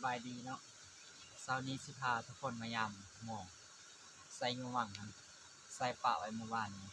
บายดีเนาะเช้านี้สิพาทุกคนมายำหมองใส่งูหวังนะใส่เปล่าไว้เมื่อวานนี้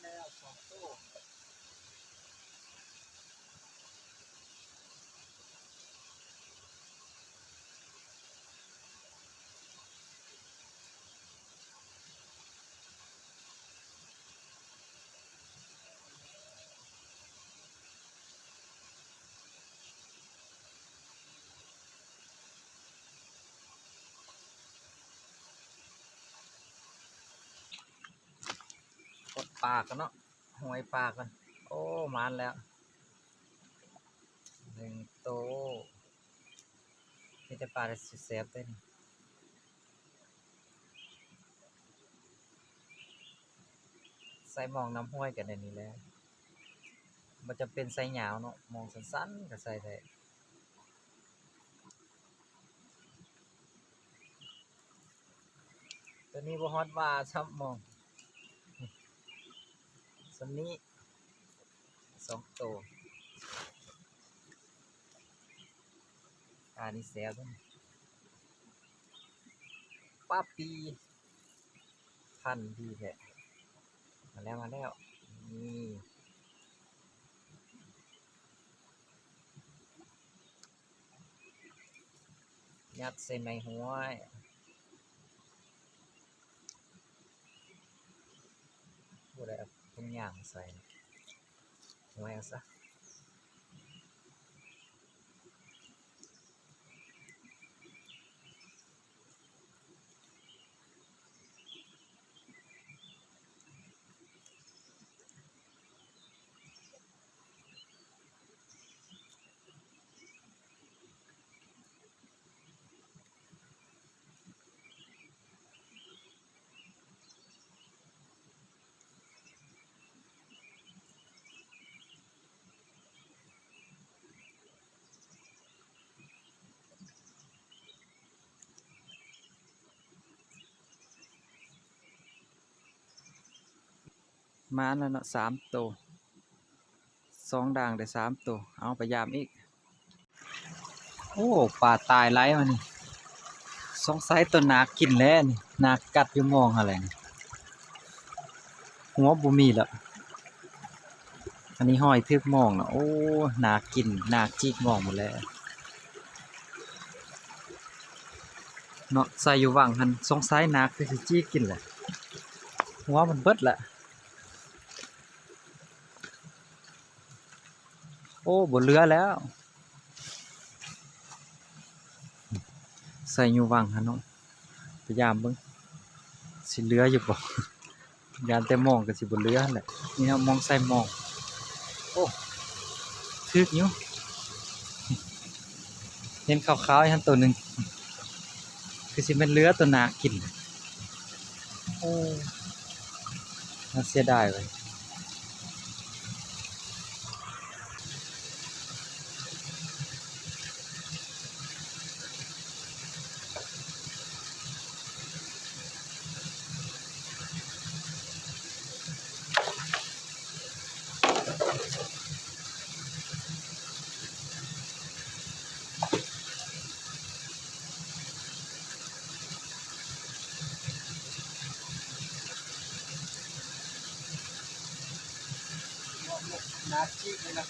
แล้วสองตู้กดปากกันเนาะหวยปากกันโอ้มานแล้ว1 โตมีแต่ปลาได้สุดแซ่บเลยนี่ใส่หมองน้ำห้วยกันในนี้แล้วมันจะเป็นใส่หยาวเนาะมองสั้นๆก็ใส่ได้ตัวนี้บ่ฮอดว่าซ้ำมองสำนี้2 โตนี่แซ่บเลยป้าปีพันธุ์ดีแท้มาแล้วนี่ยัดใส่ในห้วยบ่ได้เอาทุกอย่างใส่ห้วยเอาซะมาแล้วเนาะ3 ตัว2ด่างได้3 ตัวเอาไปยามอีกโอ้ปลาตายหลายมานี่สงสัยตัวนากินแล้วนี่นากัดอยู่มองอะไรนี่หัวบ่มีแล้วอันนี้ห้อยทึกมองเนาะโอ้นากินนาจิกมองหมดแล้วเนาะใส่อยู่ว่างหันสงสัยนาคือสิจิกกินแหละหัวมันเบิดละโอ้บ่เหลือแล้วใส่อยู่ว่างหันเนาะพยายามเบิ่งสิเหลืออยู่บ่ยานแต่มองก็สิบ่เหลือแหละนี่เนาะมองใส่มองโอ้ทึกอยู่เห็นขาวๆอีกหันตัวหนึงคือสิแม่นเหลือตัวนากินโอ้น่าเสียดายเว้ย นาจีเลยนะ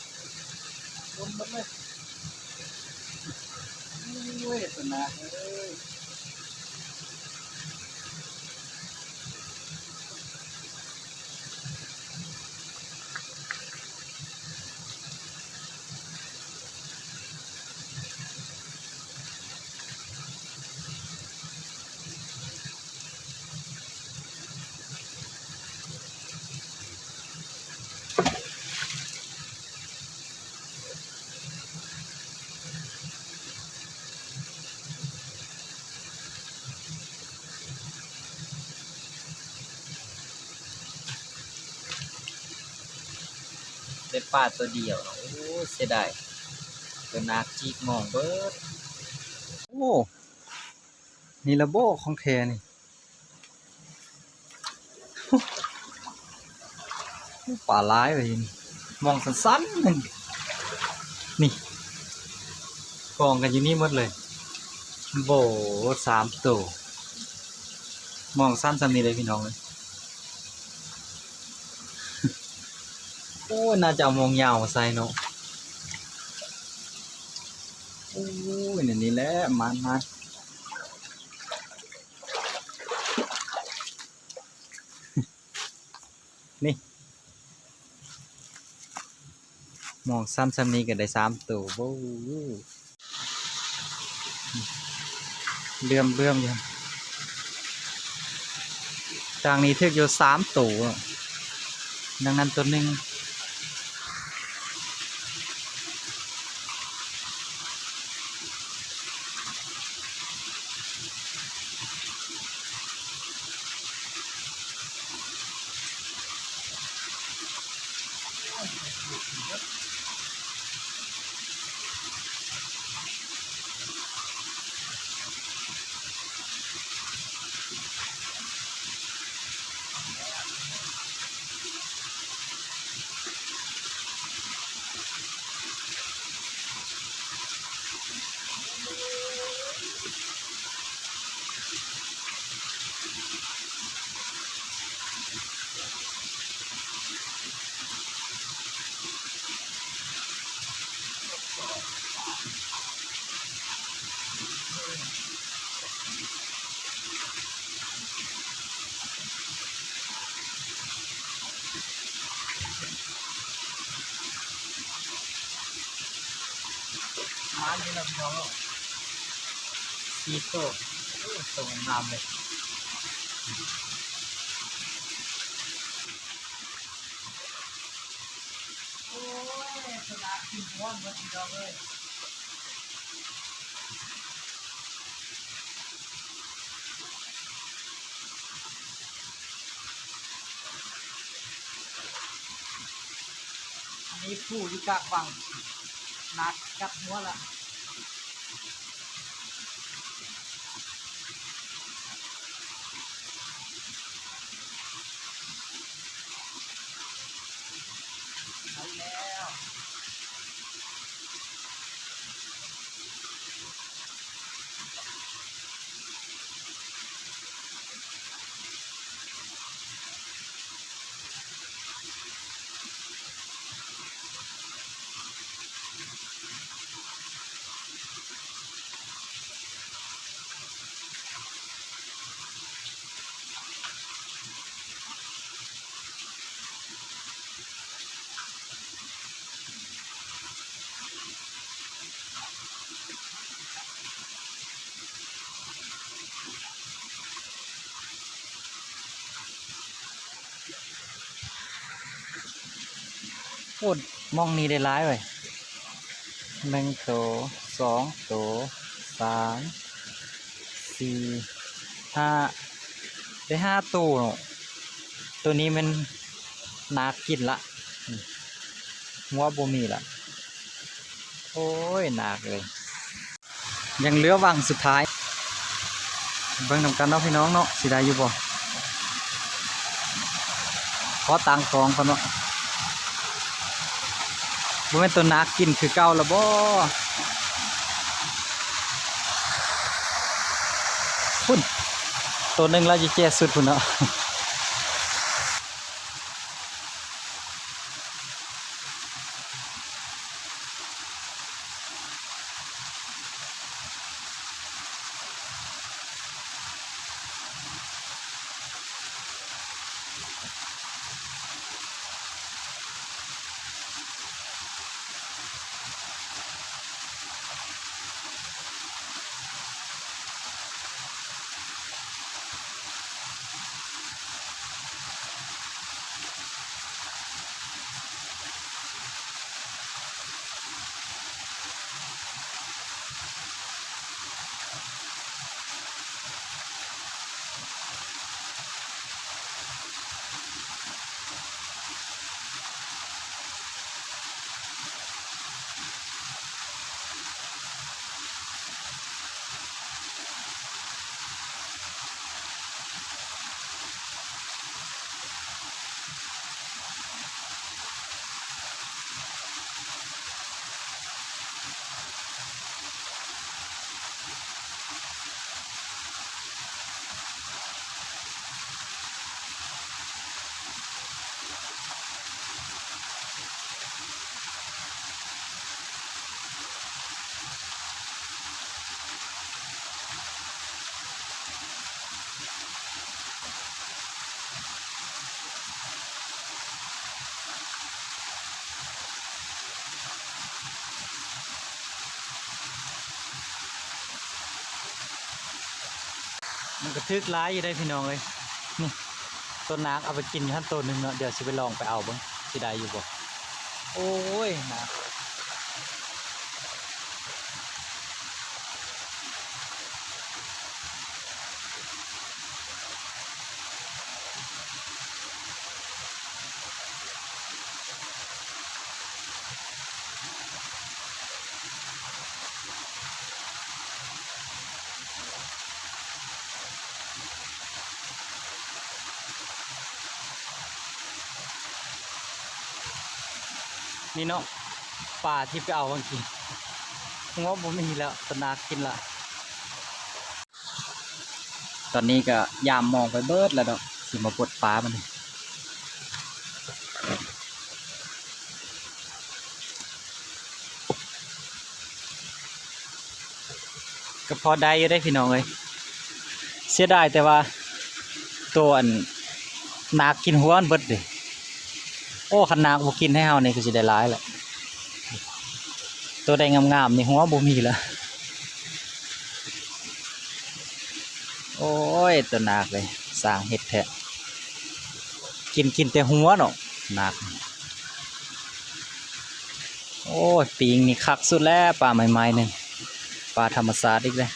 ต้นมันเลยเว้ยตัวนาเอ้ยได้ปลาตัวเดียวโอ้เสียดายตัวนาจีกมองเบิดโอ้นี่ระโบของแท้นี่ป่าร้ายเลยนี่มองสั้นๆนึงนี่กองกันอยู่นี่หมดเลยโบ3 ตัวมองสั้นสำนี้เลยพี่น้องเลยโอ้น่าจะเอามองยาวมาใส่เนาะโอ้ยนี่แหละมันนี่มองสั้นสำนี้ก็ได้3 ตัวโอ้เลื่อมอยู่จางนี้ถึกอยู่3 ตัวดังนั้นตัวหนึ่งมันที่เราพี่น้อง4 ตัวตัวงามเลยโอ้ยสลากกินหัวหมดพี่น้องเลยอันนี้ผู้ที่กะฟังนักกัดหัวละเอาแล้วโอ้มองนี้ได้ร้ายเลย1 ตัว2 ตัว3 4 5ได้5 ตัวเนาะตัวนี้มันนากินละหัวบ่มีละโอ้ยหนักเลยยังเหลือวังสุดท้ายเบิ่งนำกันเนาะพี่น้องเนาะสิได้อยู่บ่ขอตังกองก่อนเนาะบ่แม่นตัวนักกินคือเก่าแล้วบ่พุ่นตัวหนึ่งเราจะแจ้สุดพุ่นเนาะ เบิ่งนำกันเนาะพี่น้องเนาะสิได้อยู่บ่ขอตังกองก่อนเนาะบ่แม่นตัวนักกินคือเก่าแล้วบ่พุ่นตัวหนึ่งเราจะแจ้สุดพุ่นเนาะ พุ่น มันก็ทึกร้ายอยู่ได้พี่น้องเลยนี่ต้นนักเอาไปกินขั้นต้นหนึ่งเนาะเดี๋ยวสิไปลองไปเอาบ้างสิได้อยู่บ่โอ้ยนะนี่เนาะปลาที่ไปเอาบางทีงบผมมีแล้วต้นนักกินละตอนนี้ก็ยามมองไปเบิดแล้วเนาะสิมาปลดปลามันก็พอได้อยู่ได้พี่น้องเลยเสียดายแต่ว่าตัวอันนักกินหัวมันเบิดเลยโอ้คันนักบ่กินให้เฮานี่คือสิได้หลายแหละตัวได้งามๆนี่หัวบ่มีแล้วโอ้ยตัวนักเลยสร้างเห็ดแท้กินแต่หัวเนาะนักโอ้ยปิงนี่คักสุดแล้วปลาใหม่ๆนึงปลาธรรมชาติอีกเลย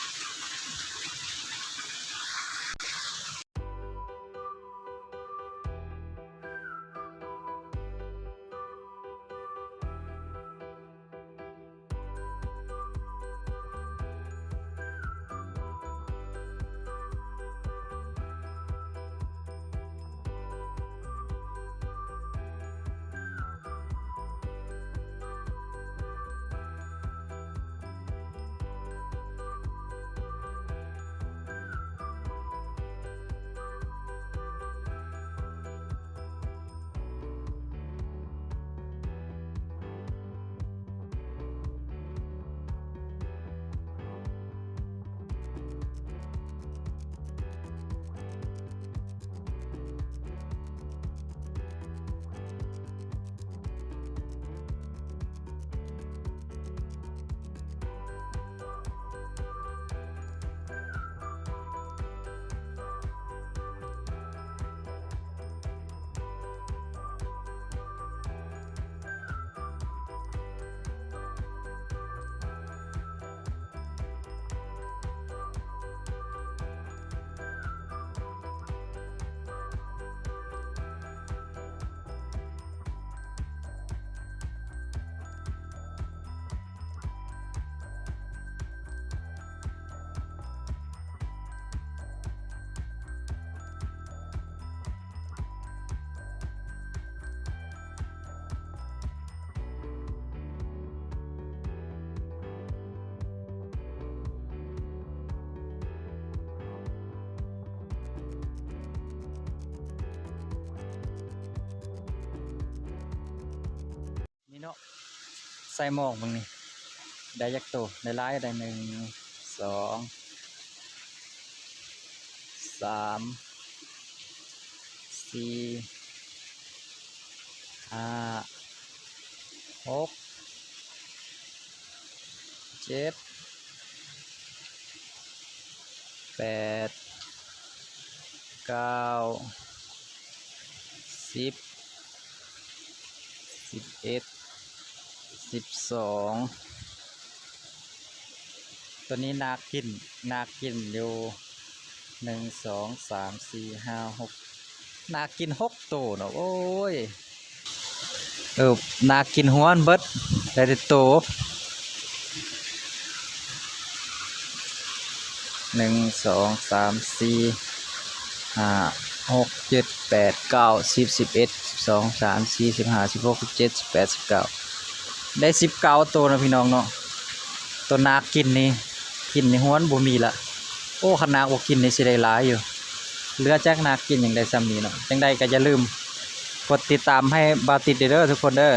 นี่เนาะใส่หมอกมึงนี่ได้ยักษ์โตได้หลายได้1 2 3 4 5 6 7 8 9 10 11 12ตัวนี้นากินอยู่1 2 3 4 5 6นากิน6ตัวเนาะโอ้ยนากินหัวมันเบิดได้แต่โต1 2 3 4 5 6 7 8 9 10 11 12 13 14 15 16 17 18 19ได้19ตัวนะพี่น้องเนาะตัวนากินนี่หัวมันบ่มีละโอ้คันนาบ่กินนี่สิได้หลายอยู่เหลือจากนากินอย่างใดซ้ำนี้เนาะจังใดก็อย่าลืมกดติดตามให้บาติดเด้อทุกคนเด้อ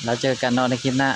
แล้วเจอกันเนาะในคลิปหน้า